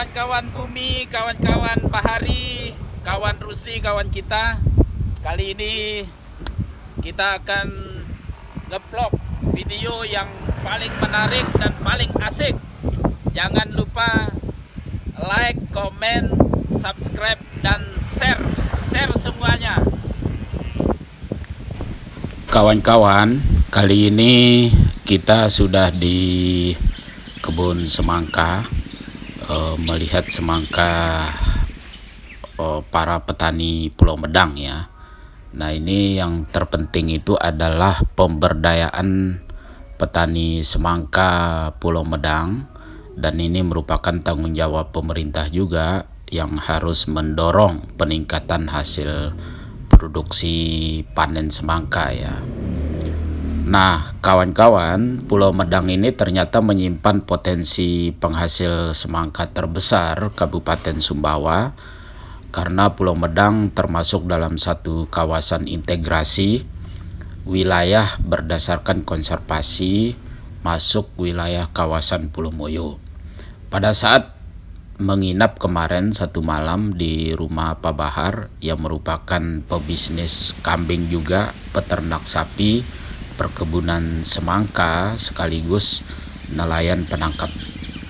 kawan-kawan Bumi, kawan-kawan Bahari, kawan Rusli, kawan kita. Kali ini kita akan nge-vlog video yang paling menarik dan paling asik. Jangan lupa like, komen, subscribe, dan share semuanya. Kawan-kawan, kali ini kita sudah di kebun semangka, melihat semangka para petani Pulau Medang ya. Nah, ini yang terpenting itu adalah pemberdayaan petani semangka Pulau Medang, dan ini merupakan tanggung jawab pemerintah juga yang harus mendorong peningkatan hasil produksi panen semangka ya. Nah, kawan-kawan, Pulau Medang ini ternyata menyimpan potensi penghasil semangka terbesar Kabupaten Sumbawa, karena Pulau Medang termasuk dalam satu kawasan integrasi wilayah berdasarkan konservasi masuk wilayah kawasan Pulau Moyo. Pada saat menginap kemarin satu malam di rumah Pak Bahar yang merupakan pebisnis kambing juga, peternak sapi, perkebunan semangka, sekaligus nelayan penangkap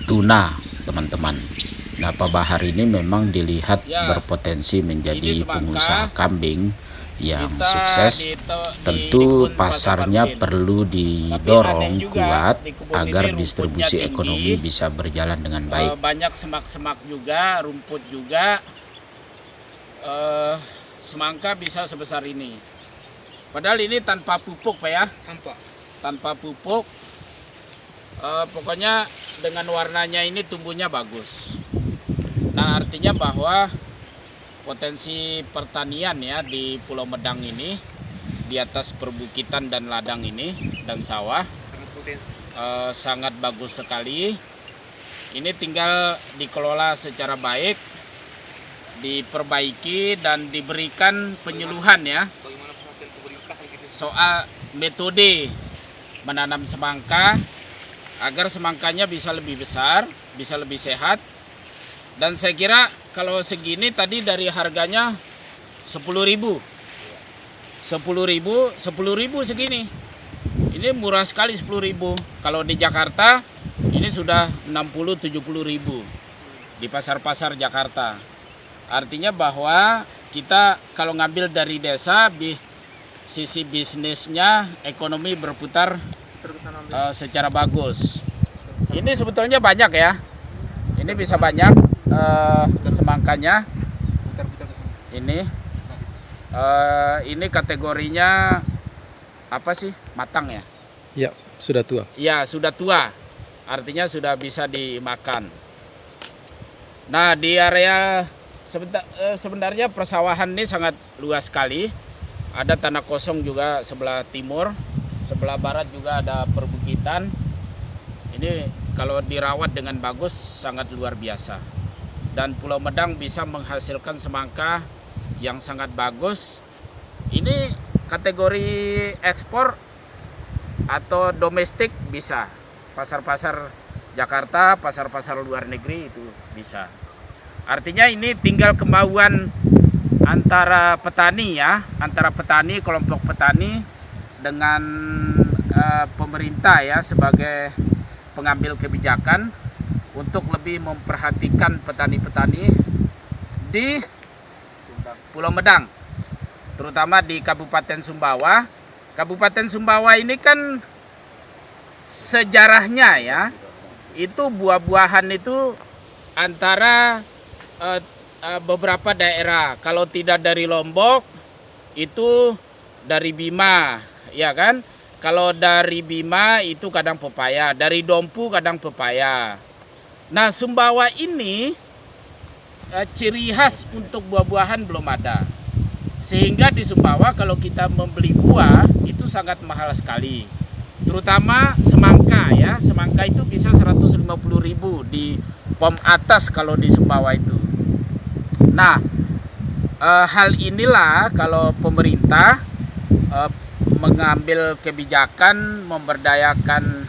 tuna, teman-teman. Nah, Pak Bahar ini memang dilihat berpotensi menjadi pengusaha kambing yang sukses. Tentu pasarnya perlu didorong kuat agar distribusi ekonomi bisa berjalan dengan baik. Banyak semak-semak juga, rumput juga. Semangka bisa sebesar ini. Padahal ini tanpa pupuk, Pak ya. Tanpa pupuk. Pokoknya dengan warnanya ini tumbuhnya bagus. Nah, artinya bahwa potensi pertanian ya di Pulau Medang ini, di atas perbukitan dan ladang ini dan sawah, sangat bagus sekali. Ini tinggal dikelola secara baik, diperbaiki dan diberikan penyuluhan ya soal metode menanam semangka agar semangkanya bisa lebih besar, bisa lebih sehat. Dan saya kira kalau segini tadi dari harganya 10.000 segini. Ini murah sekali 10.000. Kalau di Jakarta ini sudah 60-70.000 di pasar-pasar Jakarta. Artinya bahwa kita kalau ngambil dari desa, sisi bisnisnya ekonomi berputar secara bagus. Ini sebetulnya banyak ya. Ini bisa banyak semangkanya. Ini kategorinya apa sih? Matang ya? Ya, sudah tua. Ya, sudah tua. Artinya sudah bisa dimakan. Nah, di area sebenarnya persawahan ini sangat luas sekali. Ada tanah kosong juga sebelah timur, sebelah barat juga ada perbukitan. Ini kalau dirawat dengan bagus sangat luar biasa. Dan Pulau Medang bisa menghasilkan semangka yang sangat bagus. Ini kategori ekspor atau domestik bisa. Pasar-pasar Jakarta, pasar-pasar luar negeri itu bisa. Artinya ini tinggal kemauan antara petani ya, antara petani, kelompok petani dengan pemerintah ya sebagai pengambil kebijakan untuk lebih memperhatikan petani-petani di Pulau Medang, terutama di Kabupaten Sumbawa. Kabupaten Sumbawa ini kan sejarahnya ya, itu buah-buahan itu antara beberapa daerah. Kalau tidak dari Lombok itu dari Bima ya kan. Kalau dari Bima itu kadang pepaya, dari Dompu kadang pepaya. Nah, Sumbawa ini ciri khas untuk buah-buahan belum ada. Sehingga di Sumbawa kalau kita membeli buah itu sangat mahal sekali. Terutama semangka ya. Semangka itu bisa 150.000 di pom atas kalau di Sumbawa itu. Nah, hal inilah kalau pemerintah mengambil kebijakan memberdayakan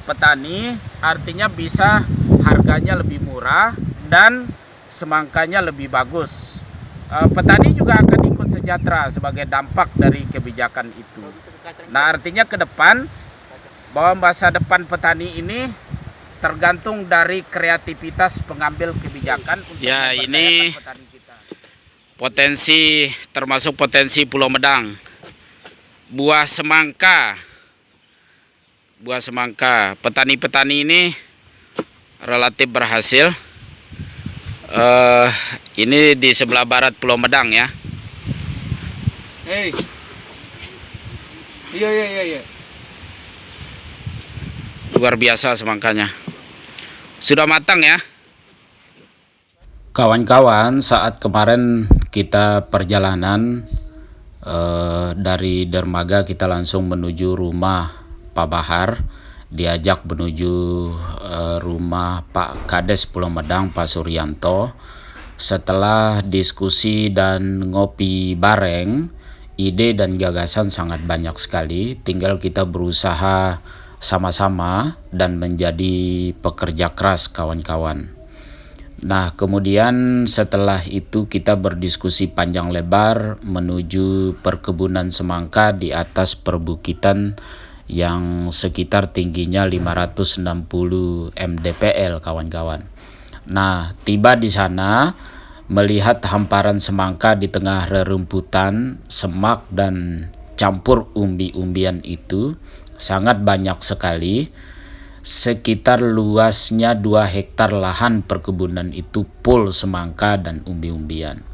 petani, artinya bisa harganya lebih murah dan semangkanya lebih bagus. Petani juga akan ikut sejahtera sebagai dampak dari kebijakan itu. Nah, artinya ke depan bahwa masa depan petani ini tergantung dari kreativitas pengambil kebijakan untuk memberdayakan petani kita. Potensi, termasuk potensi Pulau Medang. Buah semangka, petani-petani ini relatif berhasil. Ini di sebelah barat Pulau Medang ya. Iya. Luar biasa semangkanya. Sudah matang ya. Kawan-kawan, saat kemarin kita perjalanan dari dermaga kita langsung menuju rumah Pak Bahar, diajak menuju rumah Pak Kades Pulau Medang, Pak Suryanto. Setelah diskusi dan ngopi bareng, ide dan gagasan sangat banyak sekali. Tinggal kita berusaha sama-sama dan menjadi pekerja keras, kawan-kawan. Nah, kemudian setelah itu kita berdiskusi panjang lebar menuju perkebunan semangka di atas perbukitan yang sekitar tingginya 560 mdpl, kawan-kawan. Nah, tiba di sana melihat hamparan semangka di tengah rerumputan, semak dan campur umbi-umbian itu sangat banyak sekali. Sekitar luasnya 2 hektar lahan perkebunan itu full semangka dan umbi-umbian.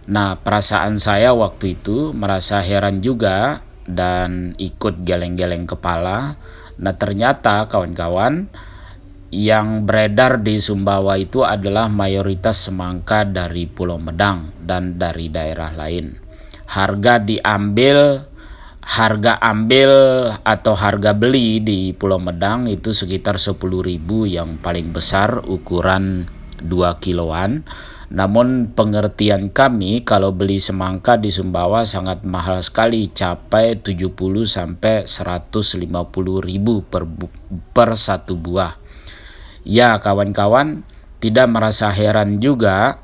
Nah, perasaan saya waktu itu merasa heran juga dan ikut geleng-geleng kepala. Nah, ternyata kawan-kawan, yang beredar di Sumbawa itu adalah mayoritas semangka dari Pulau Medang dan dari daerah lain. Harga ambil atau harga beli di Pulau Medang itu sekitar 10.000 yang paling besar ukuran 2 kiloan. Namun pengertian kami kalau beli semangka di Sumbawa sangat mahal sekali, capai 70 sampai 150.000 per satu buah. Ya kawan-kawan, tidak merasa heran juga.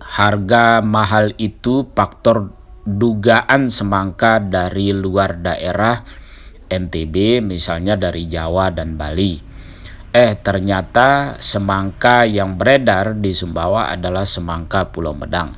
Harga mahal itu faktor dugaan semangka dari luar daerah NTB, misalnya dari Jawa dan Bali. Ternyata semangka yang beredar di Sumbawa adalah semangka Pulau Medang.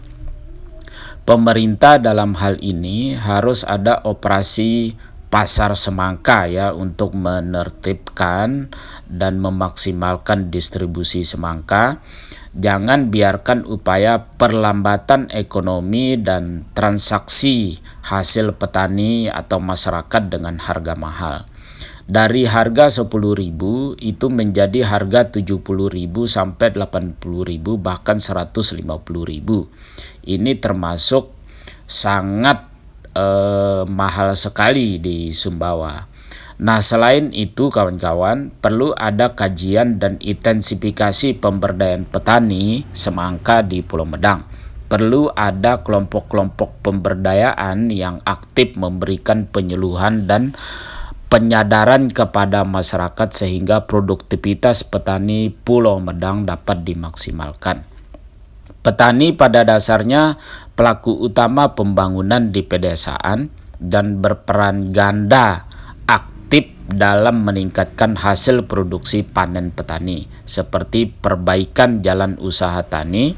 Pemerintah dalam hal ini harus ada operasi pasar semangka ya, untuk menertibkan dan memaksimalkan distribusi semangka. Jangan biarkan upaya perlambatan ekonomi dan transaksi hasil petani atau masyarakat dengan harga mahal. Dari harga 10.000 itu menjadi harga 70.000 sampai 80.000 bahkan 150.000. Ini termasuk sangat mahal sekali di Sumbawa. Nah, selain itu kawan-kawan, perlu ada kajian dan intensifikasi pemberdayaan petani semangka di Pulau Medang. Perlu ada kelompok-kelompok pemberdayaan yang aktif memberikan penyuluhan dan penyadaran kepada masyarakat sehingga produktivitas petani Pulau Medang dapat dimaksimalkan. Petani pada dasarnya pelaku utama pembangunan di pedesaan dan berperan ganda dalam meningkatkan hasil produksi panen petani, seperti perbaikan jalan usaha tani,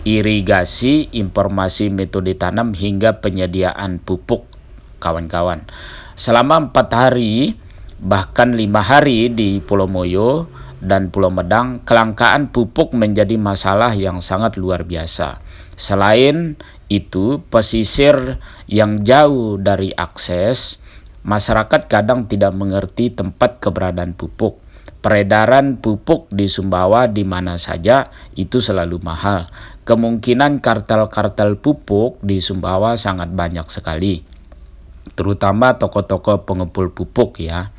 irigasi, informasi metode tanam, hingga penyediaan pupuk, kawan-kawan. Selama 4 hari, bahkan 5 hari di Pulau Moyo dan Pulau Medang, kelangkaan pupuk menjadi masalah yang sangat luar biasa. Selain itu, pesisir yang jauh dari akses, masyarakat kadang tidak mengerti tempat keberadaan pupuk. Peredaran pupuk di Sumbawa di mana saja itu selalu mahal. Kemungkinan kartel-kartel pupuk di Sumbawa sangat banyak sekali, terutama toko-toko pengepul pupuk ya.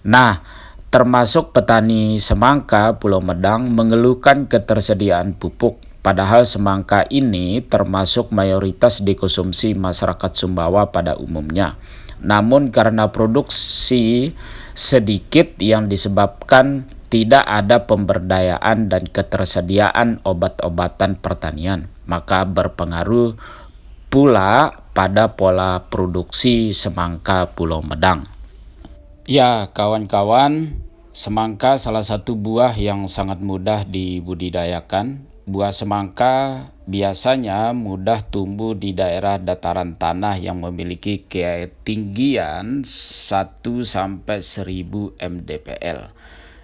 Nah, termasuk petani semangka Pulau Medang mengeluhkan ketersediaan pupuk. Padahal semangka ini termasuk mayoritas dikonsumsi masyarakat Sumbawa pada umumnya. Namun karena produksi sedikit yang disebabkan tidak ada pemberdayaan dan ketersediaan obat-obatan pertanian, maka berpengaruh pula pada pola produksi semangka Pulau Medang. Ya, kawan-kawan, semangka salah satu buah yang sangat mudah dibudidayakan. Buah semangka biasanya mudah tumbuh di daerah dataran tanah yang memiliki ketinggian 1 sampai 1000 mdpl.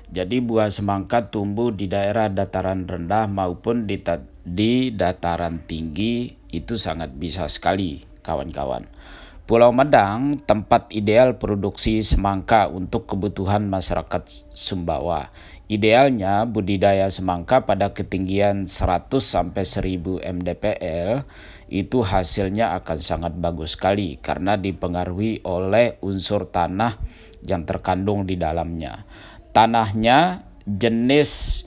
Jadi buah semangka tumbuh di daerah dataran rendah maupun di dataran tinggi, itu sangat bisa sekali, kawan-kawan. Pulau Medang tempat ideal produksi semangka untuk kebutuhan masyarakat Sumbawa. Idealnya budidaya semangka pada ketinggian 100 sampai 1000 mdpl itu hasilnya akan sangat bagus sekali karena dipengaruhi oleh unsur tanah yang terkandung di dalamnya. Tanahnya jenis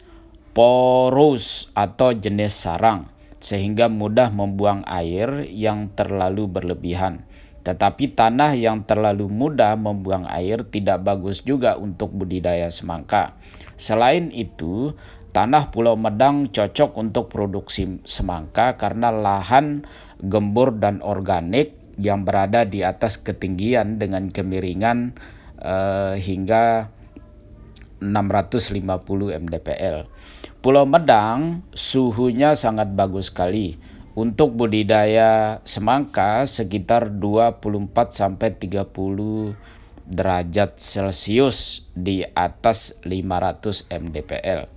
porous atau jenis sarang sehingga mudah membuang air yang terlalu berlebihan. Tetapi tanah yang terlalu mudah membuang air tidak bagus juga untuk budidaya semangka. Selain itu, tanah Pulau Medang cocok untuk produksi semangka karena lahan gembur dan organik yang berada di atas ketinggian dengan kemiringan hingga 650 mdpl. Pulau Medang suhunya sangat bagus sekali. Untuk budidaya semangka sekitar 24 sampai 30 derajat Celcius di atas 500 mdpl.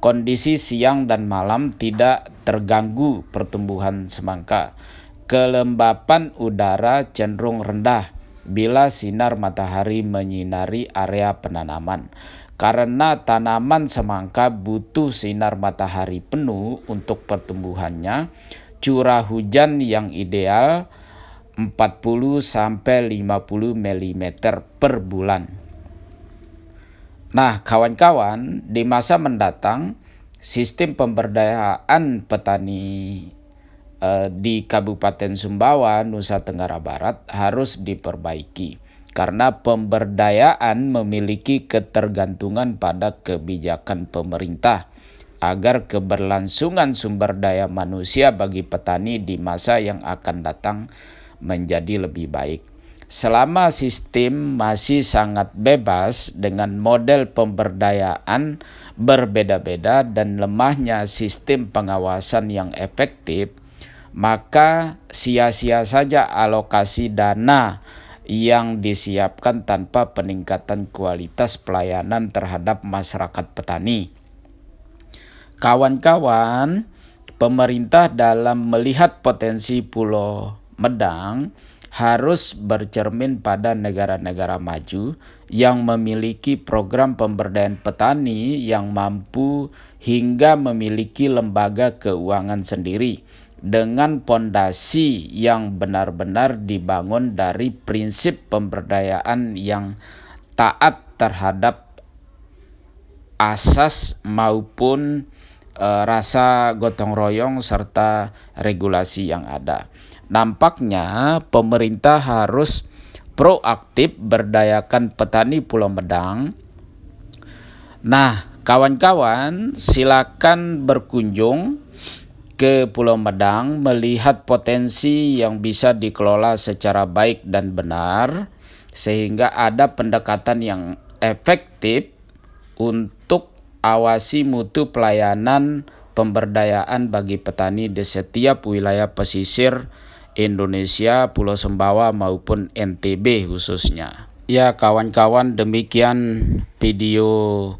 Kondisi siang dan malam tidak terganggu pertumbuhan semangka. Kelembapan udara cenderung rendah bila sinar matahari menyinari area penanaman. Karena tanaman semangka butuh sinar matahari penuh untuk pertumbuhannya, curah hujan yang ideal 40 sampai 50 mm per bulan. Nah, kawan-kawan, di masa mendatang sistem pemberdayaan petani di Kabupaten Sumbawa, Nusa Tenggara Barat harus diperbaiki. Karena pemberdayaan memiliki ketergantungan pada kebijakan pemerintah agar keberlangsungan sumber daya manusia bagi petani di masa yang akan datang menjadi lebih baik. Selama sistem masih sangat bebas dengan model pemberdayaan berbeda-beda dan lemahnya sistem pengawasan yang efektif, maka sia-sia saja alokasi dana yang disiapkan tanpa peningkatan kualitas pelayanan terhadap masyarakat petani. Kawan-kawan, pemerintah dalam melihat potensi Pulau Medang harus bercermin pada negara-negara maju yang memiliki program pemberdayaan petani yang mampu hingga memiliki lembaga keuangan sendiri dengan pondasi yang benar-benar dibangun dari prinsip pemberdayaan yang taat terhadap asas maupun rasa gotong royong serta regulasi yang ada. Nampaknya pemerintah harus proaktif berdayakan petani Pulau Medang. Nah, kawan-kawan, silakan berkunjung ke Pulau Medang melihat potensi yang bisa dikelola secara baik dan benar sehingga ada pendekatan yang efektif untuk awasi mutu pelayanan pemberdayaan bagi petani di setiap wilayah pesisir Indonesia, Pulau Sumbawa maupun NTB khususnya. Ya kawan-kawan, demikian video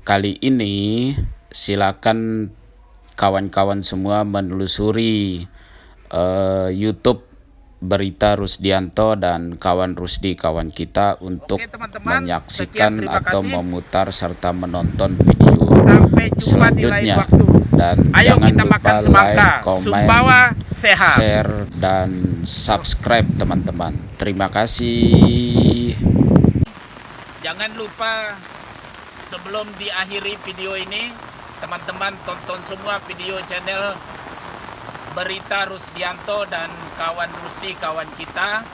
kali ini. Silakan kawan-kawan semua menelusuri YouTube Berita Rusdianto dan kawan Rusdi, kawan kita, untuk menyaksikan atau memutar serta menonton video selanjutnya. Dan Ayo jangan kita lupa makan semangka. like, komen, Sumbawa sehat, share, dan subscribe teman-teman. Terima kasih. Jangan lupa sebelum diakhiri video ini, teman-teman tonton semua video channel Berita Rusdianto dan kawan Rusdi, kawan kita.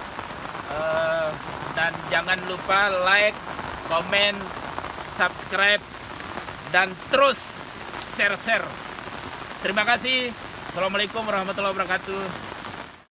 Dan jangan lupa like, komen, subscribe, dan terus share-share. Terima kasih. Assalamualaikum warahmatullahi wabarakatuh.